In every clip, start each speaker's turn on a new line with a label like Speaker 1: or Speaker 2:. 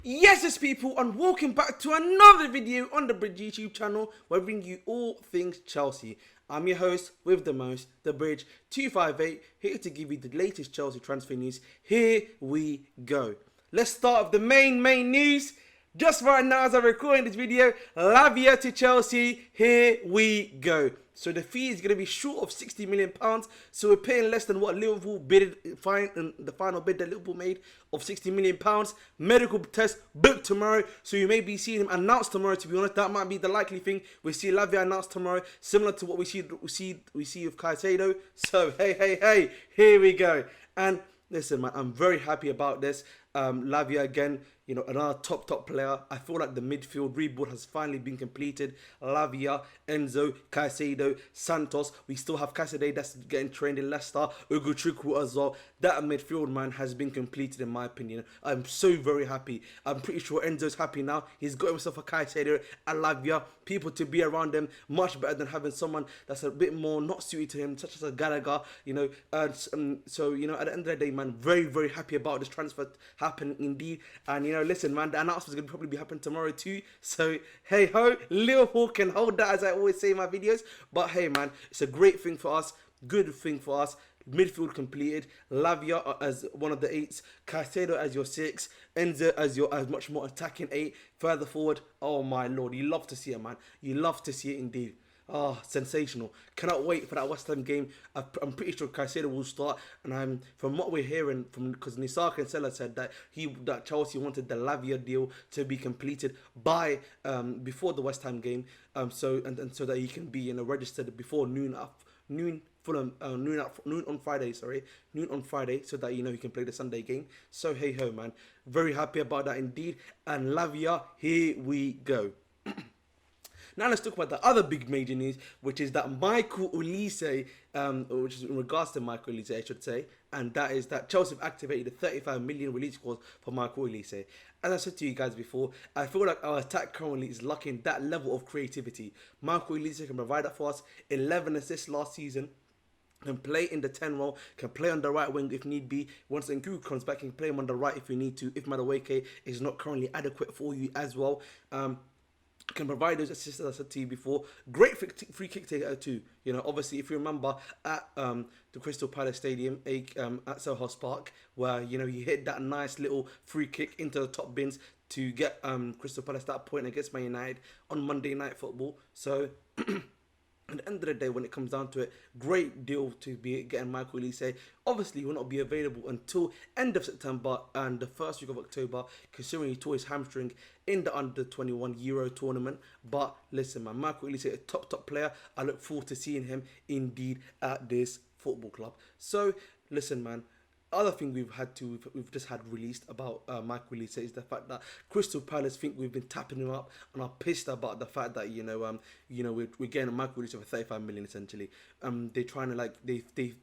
Speaker 1: Yes, people, and welcome back to another video on the Bridge YouTube channel where I bring you all things Chelsea. I'm your host with the most, the Bridge 258, here to give you the latest Chelsea transfer news. Here we go. Let's start with the main news. Just right now as I'm recording this video, Lavia to Chelsea, here we go. So the fee is going to be short of £60 million. So we're paying less than what Liverpool bid, the final bid that Liverpool made of £60 million. Medical test booked tomorrow. So you may be seeing him announced tomorrow, to be honest. That might be the likely thing. We see Lavia announced tomorrow, similar to what we see with Caicedo. So hey, here we go. And listen, man, I'm very happy about this. Lavia again, another top player. I feel like the midfield rebuild has finally been completed. Lavia, Enzo, Caicedo, Santos. We still have Caicedo that's getting trained in Leicester. Ugochukwu as well. That midfield, man, has been completed in my opinion. I'm so very happy. I'm pretty sure Enzo's happy now. He's got himself a Caicedo and Lavia. People to be around them, much better than having someone that's a bit more not suited to him, such as a Gallagher. So at the end of the day, man, very happy about this transfer happening indeed. And listen, man, the announcement is going to probably be happening tomorrow too. So hey ho, Liverpool can hold that, as I always say in my videos. But hey, man, it's a great thing for us, good thing for us. Midfield completed. Lavia as one of the 8s, Caicedo as your 6, Enzo as much more attacking 8. Further forward, oh my lord, you love to see it, man. You love to see it indeed. Oh, sensational. Cannot wait for that West Ham game. I'm pretty sure Caicedo will start. And from what we're hearing, because Nisaka and Sella said that Chelsea wanted the Lavia deal to be completed by before the West Ham game. So that he can be registered before noon on Friday, so that he can play the Sunday game. So hey ho, man, very happy about that indeed. And Lavia, here we go. Now let's talk about the other big major news, which is that Michael Olise, which is in regards to Michael Olise, I should say, and that is that Chelsea have activated a 35 million release clause for Michael Olise. As I said to you guys before, I feel like our attack currently is lacking that level of creativity. Michael Olise can provide that for us. 11 assists last season. Can play in the 10 role, can play on the right wing if need be. Once Nkunku comes back, can play him on the right if you need to. If Madueke is not currently adequate for you as well. Can provide those assists, as I said to you before. Great free kick taker too. Obviously, if you remember at the Crystal Palace Stadium, at Selhurst Park, where he hit that nice little free kick into the top bins to get Crystal Palace that point against Man United on Monday Night Football. So at the end of the day, when it comes down to it, great deal to be getting Michael Olise. Obviously, he will not be available until end of September and the first week of October, considering he tore his hamstring in the under-21 Euro tournament. But listen, man, Michael Olise, a top player. I look forward to seeing him indeed at this football club. So listen, man. Other thing we've just had released about Michael Olise is the fact that Crystal Palace think we've been tapping him up and are pissed about the fact that we're getting a Michael Olise for 35 million essentially. They're trying to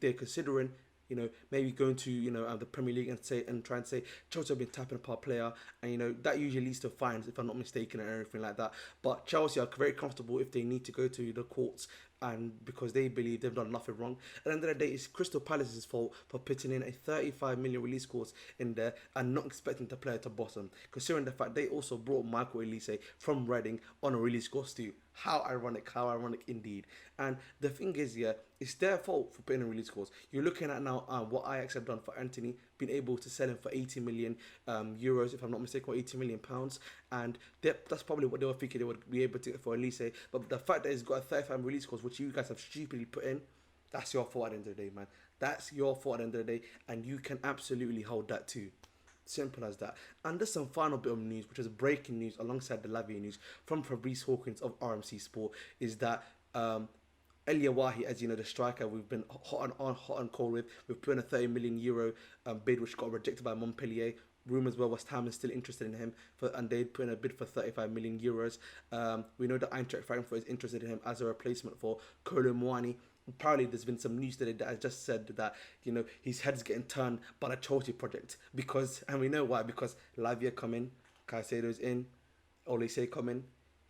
Speaker 1: they're considering maybe going to the Premier League and try and say Chelsea have been tapping up our player, and that usually leads to fines if I'm not mistaken and everything like that. But Chelsea are very comfortable if they need to go to the courts, and because they believe they've done nothing wrong. At the end of the day, it's Crystal Palace's fault for putting in a 35 million release clause in there and not expecting the player to bottom, considering the fact they also brought Michael Olise from Reading on a release clause too. How ironic indeed. And the thing is, it's their fault for putting a release clause. You're looking at now what Ajax have done for Anthony, been able to sell him for 80 million euros, if I'm not mistaken, or 80 million pounds, and that's probably what they were thinking they would be able to get for Olise. But the fact that he's got a 35 release clause, which you guys have stupidly put in, that's your fault at the end of the day, man. That's your fault at the end of the day, and you can absolutely hold that too. Simple as that. And there's some final bit of news, which is breaking news alongside the Lavia news from Fabrice Hawkins of RMC Sport, is that Elia Wahi, as you know, the striker we've been hot and cold with, we've put in a 30 million euro bid, which got rejected by Montpellier. Rumours were West Ham is still interested in him, and they'd put in a bid for 35 million euros. We know that Eintracht Frankfurt is interested in him as a replacement for Kolo Muani. Apparently, there's been some news today that has just said that his head's getting turned by the Chelsea project and we know why, because Lavia come in, Caicedo's in, Olise come in.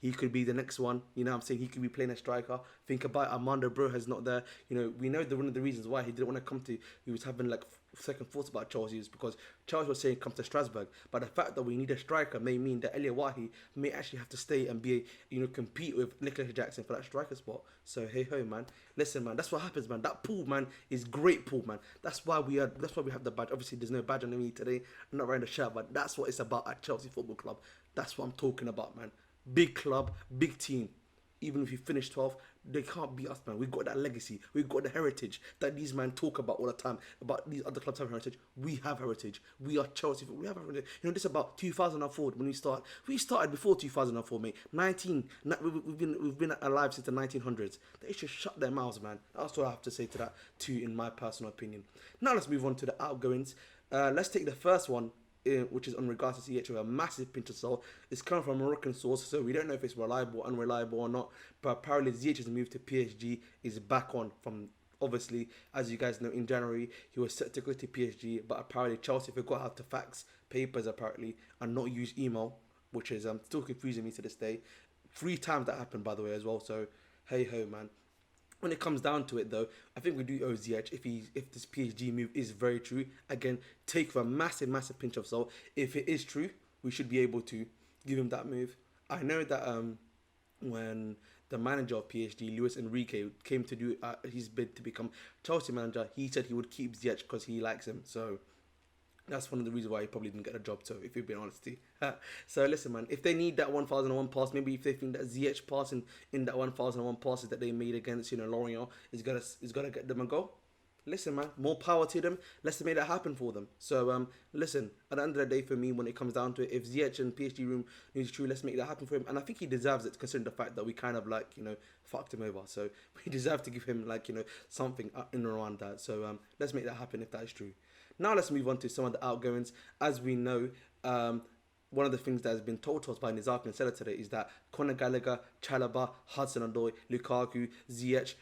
Speaker 1: he could be the next one. You know what I'm saying? He could be playing a striker. Think about Armando Broja's not there. You know, we know that one of the reasons why he didn't want to come to, he was having like second thoughts about Chelsea is because Chelsea was saying come to Strasbourg. But the fact that we need a striker may mean that Elia Wahi may actually have to stay and be, compete with Nicolas Jackson for that striker spot. So hey ho, man. Listen, man, that's what happens, man. That pool, man, is great pool, man. That's why we have the badge. Obviously, there's no badge on me today. I'm not wearing the shirt, but that's what it's about at Chelsea Football Club. That's what I'm talking about, man. Big club, big team. Even if you finish 12th, they can't beat us, man. We've got that legacy. We've got the heritage that these men talk about all the time. About these other clubs have heritage. We have heritage. We are Chelsea. We have heritage. You know, this is about 2004 when we started. We started before 2004, mate. We've been alive since the 1900s. They should shut their mouths, man. That's what I have to say to that, too, in my personal opinion. Now let's move on to the outgoings. Let's take the first one, which is on regards to CH with a massive pinch of salt. It's coming from a Moroccan source, so we don't know if it's reliable, unreliable or not. But apparently ZH's move to PSG is back on from, obviously, as you guys know, in January, he was set to go to PSG, but apparently Chelsea forgot how to fax papers, apparently, and not use email, which is still confusing me to this day. 3 times that happened, by the way, as well, so hey ho, man. When it comes down to it, though, I think we do owe Ziyech if this PSG move is very true. Again, take for a massive, massive pinch of salt. If it is true, we should be able to give him that move. I know that when the manager of PSG, Luis Enrique, came to do his bid to become Chelsea manager, he said he would keep Ziyech because he likes him. So that's one of the reasons why he probably didn't get a job, so if you're being honest. So listen, man, if they need that 1001 pass, maybe if they think that Ziyech passing in that 1001 passes that they made against, Lorient is gonna get them a goal. Listen, man, more power to them. Let's make that happen for them. So listen, at the end of the day, for me, when it comes down to it, if Ziyech and PSG room is true, let's make that happen for him. And I think he deserves it, considering the fact that we kind of fucked him over. So we deserve to give him something in and around that. So let's make that happen if that is true. Now let's move on to some of the outgoings. As we know, one of the things that has been told to us by Nizak and Seller today is that Conor Gallagher, Chalobah, Hudson-Odoi, Lukaku, Ziyech,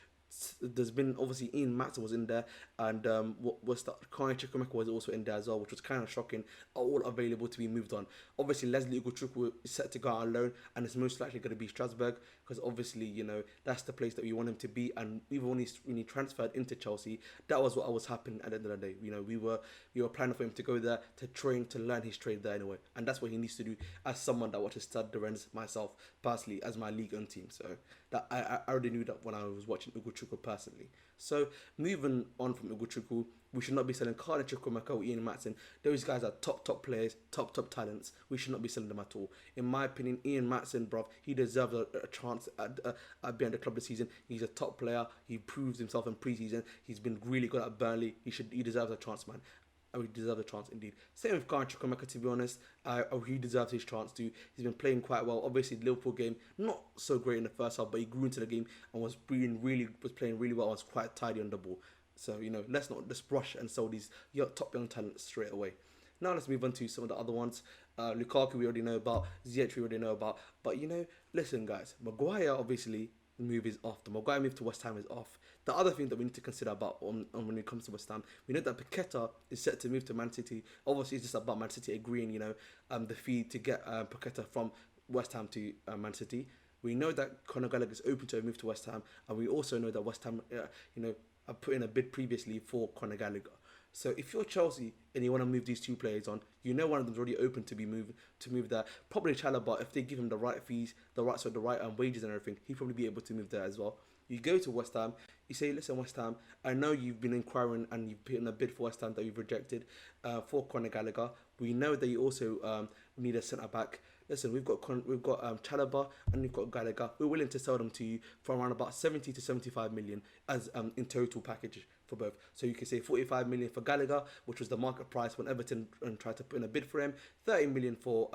Speaker 1: there's been obviously Ian Matson was in there, and what was that? Kanye Chukwuemeka was also in there as well, which was kind of shocking. Are all available to be moved on. Obviously, Leslie Ugochukwu is set to go out on loan, and it's most likely going to be Strasbourg because obviously that's the place that we want him to be. And even when he transferred into Chelsea, that was what was happening at the end of the day. We were planning for him to go there to train, to learn his trade there anyway, and that's what he needs to do as someone that watches Stade de Rennes myself personally as my league own team. So that I already knew that when I was watching Ugochukwu personally. So moving on from Ugochukwu, we should not be selling Kanye Chukwuemeka or Ian Matson. Those guys are top players, top talents. We should not be selling them at all. In my opinion, Ian Matson, bruv, he deserves a chance at being the club this season. He's a top player. He proves himself in pre-season. He's been really good at Burnley. He deserves a chance, man. He deserves a chance indeed. Same with Kanye Chukwuemeka, to be honest. He deserves his chance too. He's been playing quite well. Obviously, the Liverpool game, not so great in the first half, but he grew into the game and was playing really well. Was quite tidy on the ball. So let's not just rush and sell these top young talents straight away. Now let's move on to some of the other ones. Lukaku we already know about. Ziyech we already know about. But listen, guys, Maguire obviously move is off. The Maguire move to West Ham is off. The other thing that we need to consider about when it comes to West Ham, we know that Paqueta is set to move to Man City. Obviously, it's just about Man City agreeing, the fee to get Paqueta from West Ham to Man City. We know that Conor Gallagher is open to a move to West Ham, and we also know that West Ham, have put in a bid previously for Conor Gallagher. So if you're Chelsea and you want to move these two players on, one of them's already open to move there. Probably Chalobah, if they give him the right fees, the right wages and everything, he'll probably be able to move there as well. You go to West Ham, you say, listen, West Ham, I know you've been inquiring and you've put in a bid for West Ham that you've rejected for Conor Gallagher. We know that you also need a centre back. Listen, we've got Chalobah and we've got Gallagher. We're willing to sell them to you for around about 70 to 75 million as in total package for both. So you can say 45 million for Gallagher, which was the market price when Everton tried to put in a bid for him. 30 million for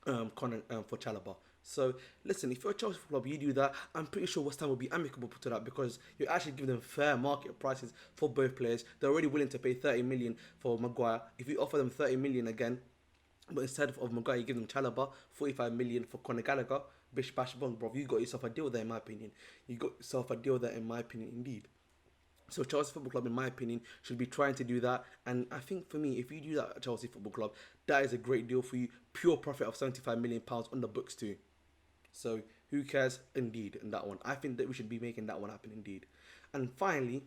Speaker 1: Conor for Chalobah. So listen, if you're a Chelsea club, you do that. I'm pretty sure West Ham will be amicable to that because you're actually giving them fair market prices for both players. They're already willing to pay 30 million for Maguire. If you offer them 30 million again, but instead of Maguire, you give them Chalobah, 45 million for Conor Gallagher, bish bash bong, bro. You got yourself a deal there, in my opinion. Indeed. So Chelsea Football Club, in my opinion, should be trying to do that. And I think for me, if you do that at Chelsea Football Club, that is a great deal for you. Pure profit of £75 million on the books too. So who cares? Indeed, in that one, I think that we should be making that one happen. Indeed, and finally,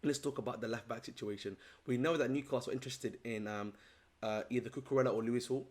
Speaker 1: let's talk about the left back situation. We know that Newcastle are interested in either Cucurella or Lewis Hall.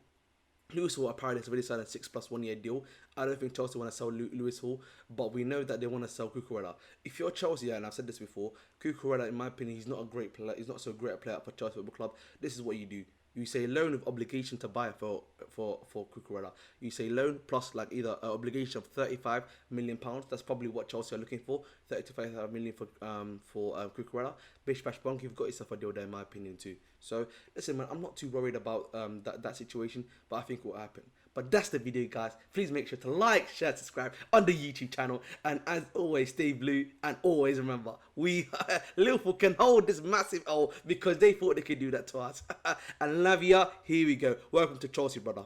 Speaker 1: Lewis Hall apparently has already signed a 6+1 year deal. I don't think Chelsea want to sell Lewis Hall, but we know that they want to sell Cucurella. If you're Chelsea, and I've said this before, Cucurella, in my opinion, he's not a great player. He's not so great a player for Chelsea Football Club. This is what you do. You say loan with obligation to buy for Cucurella. You say loan plus like either an obligation of £35 million. That's probably what Chelsea are looking for. 30 to 35 million for Cucurella. Bish bash bunk. You've got yourself a deal there, in my opinion too. So listen, man, I'm not too worried about that situation, but I think it will happen. But that's the video, guys. Please make sure to like, share, subscribe on the YouTube channel, and as always, stay blue. And always remember, we Liverpool can hold this massive L because they thought they could do that to us. And Lavia, here we go. Welcome to Chelsea, brother.